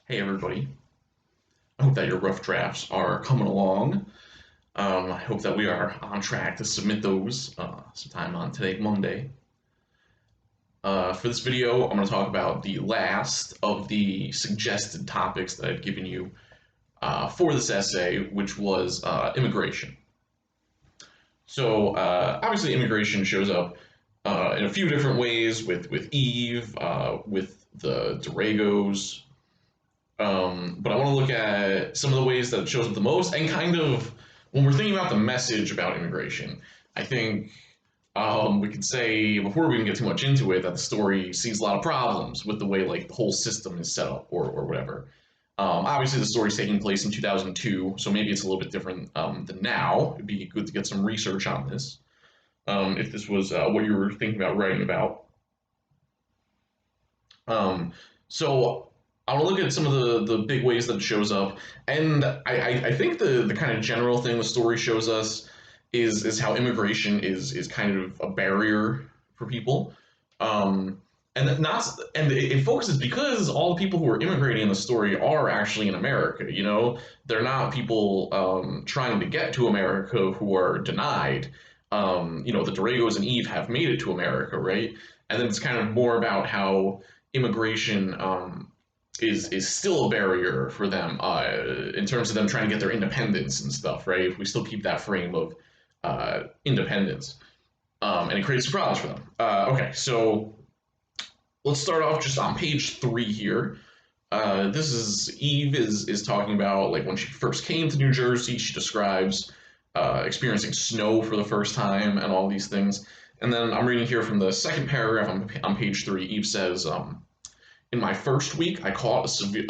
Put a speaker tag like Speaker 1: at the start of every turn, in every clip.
Speaker 1: Hey everybody. I hope that your rough drafts are coming along. I hope that we are on track to submit those sometime on today, Monday. For this video, I'm going to talk about the last of the suggested topics that I've given you for this essay, which was immigration. So obviously, immigration shows up in a few different ways with Eve, with the Doragos, but I want to look at some of the ways that it shows up the most, and kind of when we're thinking about the message about immigration, I think we could say before we even get too much into it that the story sees a lot of problems with the way like the whole system is set up or whatever. Obviously, the story's taking place in 2002, so maybe it's a little bit different than now. It'd be good to get some research on this if this was what you were thinking about writing about. Um, so I want to look at some of the big ways that it shows up, and I think the kind of general thing the story shows us is how immigration is kind of a barrier for people, um, and not and it focuses because all the people who are immigrating in the story are actually in America. You know, they're not people trying to get to America who are denied. You know, the Doragos and Eve have made it to America, right? And then it's kind of more about how immigration is still a barrier for them in terms of them trying to get their independence and stuff, right? If we still keep that frame of independence, and it creates problems for them. Okay, so let's start off just on page 3 here. This is Eve is talking about like when she first came to New Jersey. She describes experiencing snow for the first time and all these things. And then I'm reading here from the second paragraph on page 3. Eve says, in my first week, I caught a severe.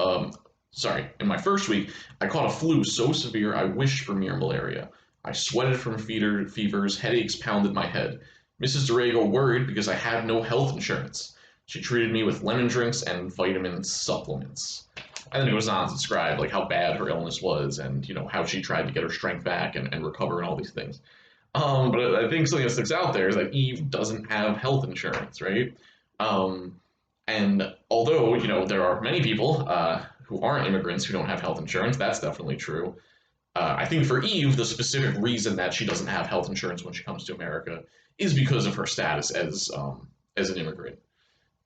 Speaker 1: In my first week, I caught a flu so severe I wished for mere malaria. I sweated from fevers, headaches pounded my head. Mrs. Durago worried because I had no health insurance. She treated me with lemon drinks and vitamin supplements. And then it goes on to describe like how bad her illness was, and you know how she tried to get her strength back and recover and all these things. But I think something that sticks out there is that Eve doesn't have health insurance, right? Um, and although, you know, there are many people who aren't immigrants who don't have health insurance, that's definitely true. I think for Eve, the specific reason that she doesn't have health insurance when she comes to America is because of her status as an immigrant,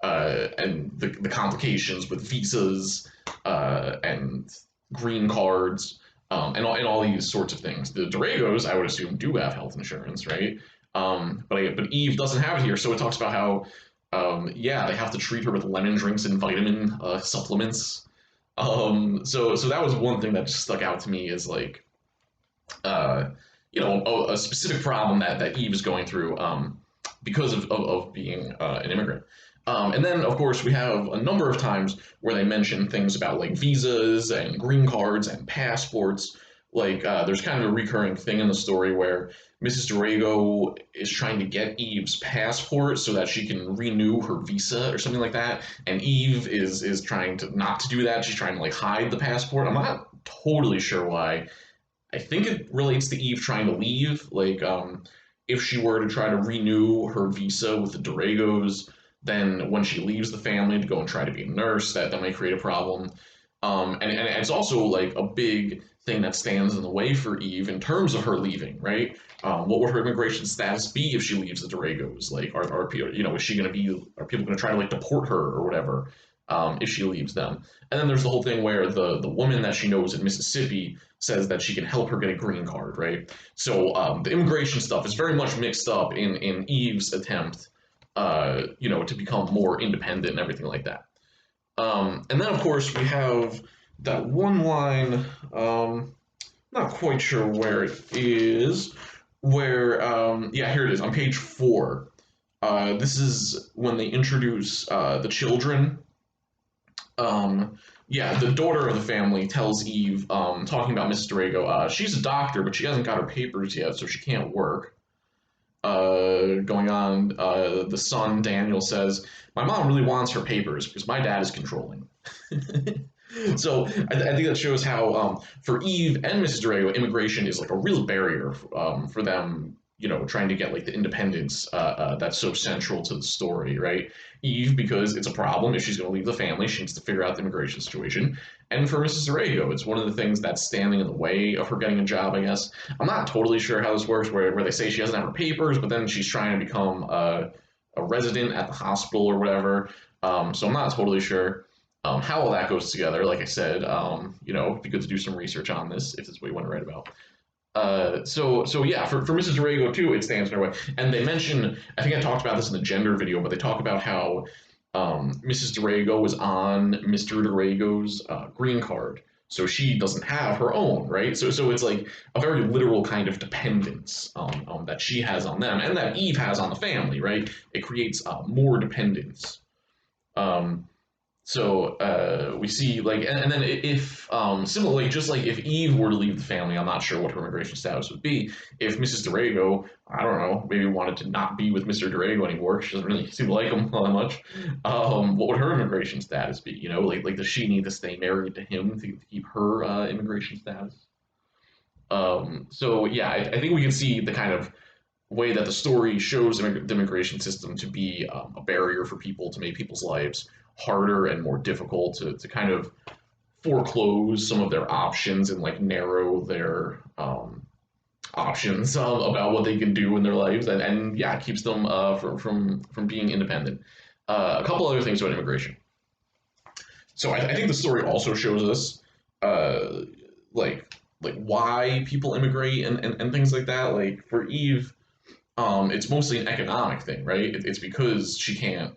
Speaker 1: and the complications with visas and green cards, and all these sorts of things. The Doragos, I would assume, do have health insurance, right? But Eve doesn't have it here, so it talks about how yeah, they have to treat her with lemon drinks and vitamin supplements. So that was one thing that just stuck out to me is like, uh, you know, a specific problem that Eve is going through because of being an immigrant. And then, of course, we have a number of times where they mention things about like visas and green cards and passports. Like, there's kind of a recurring thing in the story where Mrs. Durago is trying to get Eve's passport so that she can renew her visa or something like that, and Eve is trying to not to do that. She's trying to like hide the passport. I'm not totally sure why. I think it relates to Eve trying to leave. Like, if she were to try to renew her visa with the Doragos, then when she leaves the family to go and try to be a nurse, that might create a problem. And it's also like a big thing that stands in the way for Eve in terms of her leaving, right? What would her immigration status be if she leaves the Doragos? Like, are people, you know, is she going to be, are people going to try to like deport her or whatever if she leaves them? And then there's the whole thing where the woman that she knows in Mississippi says that she can help her get a green card, right? So the immigration stuff is very much mixed up in Eve's attempt, you know, to become more independent and everything like that. And then, of course, we have that one line, not quite sure where it is, where, yeah, here it is on page 4. This is when they introduce the children. Yeah, the daughter of the family tells Eve, talking about Mrs. Durago, she's a doctor, but she hasn't got her papers yet, so she can't work. Going on, the son, Daniel, says, my mom really wants her papers because my dad is controlling. So I think that shows how, for Eve and Mrs. Durago, immigration is like a real barrier for them trying to get like the independence that's so central to the story, right? Eve, because it's a problem. If she's going to leave the family, she needs to figure out the immigration situation. And for Mrs. Arago, it's one of the things that's standing in the way of her getting a job, I guess. I'm not totally sure how this works, where they say she doesn't have her papers, but then she's trying to become a resident at the hospital or whatever. So I'm not totally sure how all that goes together. Like I said, it'd be good to do some research on this if this is what you want to write about. So yeah, for Mrs. Durago too, it stands in her way. And they mention, I think I talked about this in the gender video, but they talk about how Mrs. Durago was on Mr. Durago's green card, so she doesn't have her own, right? So it's like a very literal kind of dependence that she has on them, and that Eve has on the family, right? It creates more dependence. Um, so we see like, and then if similarly, just like if Eve were to leave the family, I'm not sure what her immigration status would be. If Mrs. Durago, I don't know, maybe wanted to not be with Mr. Durago anymore, she doesn't really seem to like him all that much. What would her immigration status be? Like does she need to stay married to him to keep her immigration status? So yeah, I think we can see the kind of way that the story shows the immigration system to be a barrier for people, to make people's lives harder and more difficult, to kind of foreclose some of their options and like narrow their options about what they can do in their lives, and yeah, it keeps them from being independent. A couple other things about immigration. So I think the story also shows us like why people immigrate and things like that. Like for Eve, it's mostly an economic thing, right? It's because she can't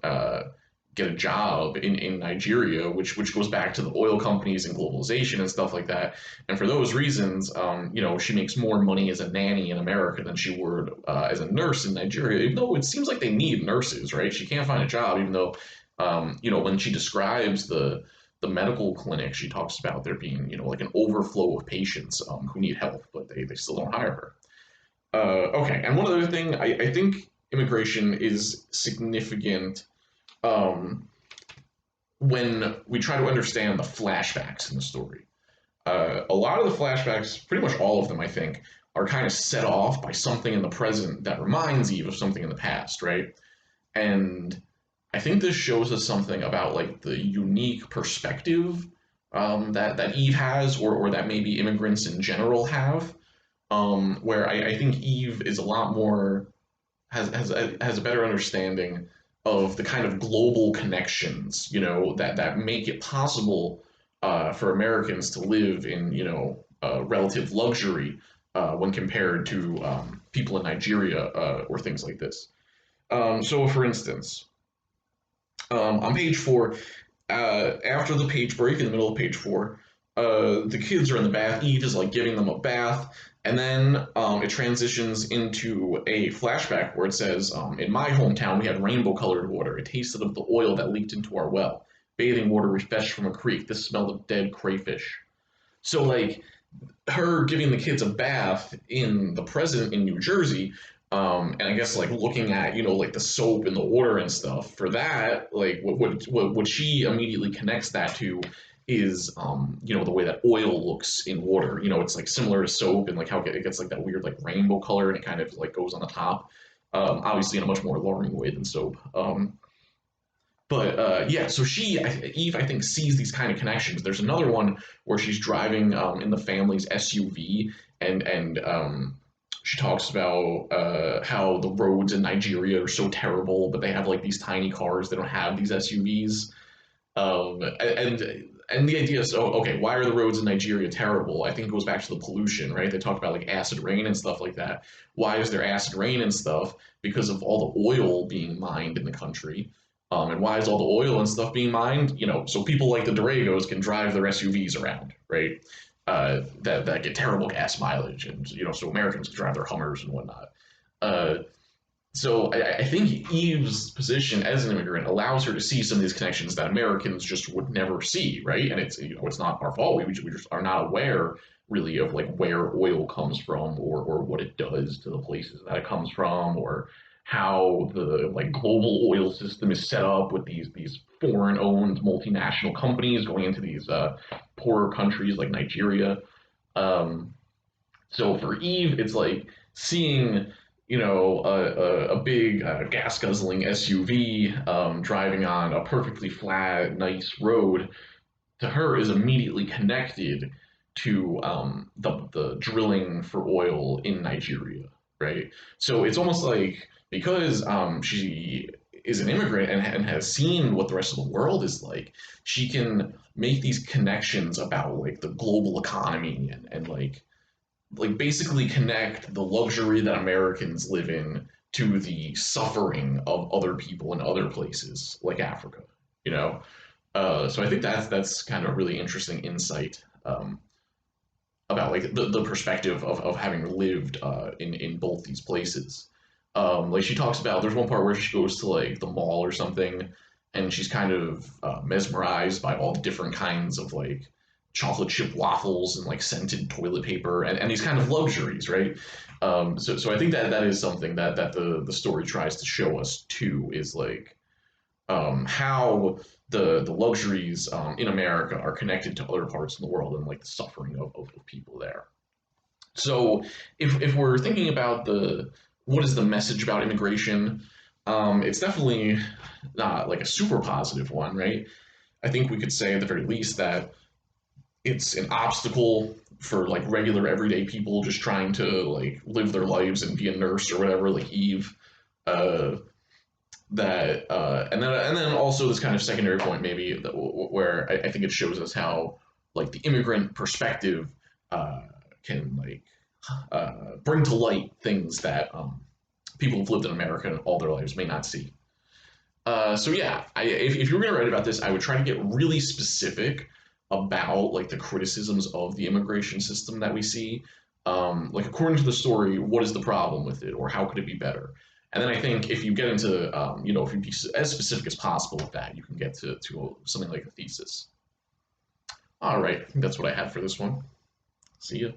Speaker 1: get a job in Nigeria, which goes back to the oil companies and globalization and stuff like that. And for those reasons, she makes more money as a nanny in America than she would as a nurse in Nigeria. Even though it seems like they need nurses, right? She can't find a job, even though when she describes the medical clinic, she talks about there being, like an overflow of patients who need help, but they still don't hire her. Okay, and one other thing, I think immigration is significant um, when we try to understand the flashbacks in the story. A lot of the flashbacks, pretty much all of them, I think, are kind of set off by something in the present that reminds Eve of something in the past, right? And I think this shows us something about like the unique perspective that Eve has, or that maybe immigrants in general have, where I think Eve is a lot more has a better understanding of the kind of global connections, that make it possible for Americans to live in, relative luxury when compared to people in Nigeria or things like this. So, for instance, on page 4, after the page break, in the middle of page 4, the kids are in the bath. Eve is like giving them a bath, and then it transitions into a flashback where it says, "In my hometown, we had rainbow-colored water. It tasted of the oil that leaked into our well. Bathing water we fetched from a creek. This smelled of dead crayfish." So, like, her giving the kids a bath in the present in New Jersey, and I guess like looking at like the soap and the water and stuff for that, like what she immediately connects that to is the way that oil looks in water. It's like similar to soap, and like how it gets like that weird like rainbow color, and it kind of like goes on the top. Obviously in a much more alluring way than soap. But yeah, so Eve, I think, sees these kind of connections. There's another one where she's driving in the family's SUV, and she talks about how the roads in Nigeria are so terrible, but they have like these tiny cars. They don't have these SUVs. And the idea is, oh, okay, why are the roads in Nigeria terrible? I think it goes back to the pollution, right? They talk about like acid rain and stuff like that. Why is there acid rain and stuff? Because of all the oil being mined in the country. And why is all the oil and stuff being mined? So people like the Doragos can drive their SUVs around, right? That get terrible gas mileage, and so Americans can drive their Hummers and whatnot. Uh, so I think Eve's position as an immigrant allows her to see some of these connections that Americans just would never see, right? And it's not our fault. We just are not aware really of like where oil comes from, or what it does to the places that it comes from, or how the like global oil system is set up with these foreign owned multinational companies going into these poorer countries like Nigeria. Um, so for Eve, it's like seeing a big gas guzzling SUV driving on a perfectly flat, nice road, to her is immediately connected to the drilling for oil in Nigeria, right? So it's almost like because she is an immigrant and has seen what the rest of the world is like, she can make these connections about like the global economy and like basically connect the luxury that Americans live in to the suffering of other people in other places like Africa, you know? So I think that's kind of a really interesting insight about like the perspective of having lived in both these places. Like she talks about, there's one part where she goes to like the mall or something, and she's kind of mesmerized by all the different kinds of like chocolate chip waffles and like scented toilet paper and these kind of luxuries, right? So I think that is something that the story tries to show us too, is like how the luxuries in America are connected to other parts of the world and like the suffering of people there. So if we're thinking about the what is the message about immigration, it's definitely not like a super positive one, right? I think we could say at the very least that it's an obstacle for like regular everyday people just trying to like live their lives and be a nurse or whatever, like Eve. Uh, and then also this kind of secondary point maybe where I think it shows us how like the immigrant perspective uh, can like bring to light things that people who've lived in America all their lives may not see. So yeah, if you were gonna write about this, I would try to get really specific about like the criticisms of the immigration system that we see. Like according to the story, what is the problem with it, or how could it be better? And then I think if you get into, if you be as specific as possible with that, you can get to something like a thesis. All right, I think that's what I had for this one. See ya.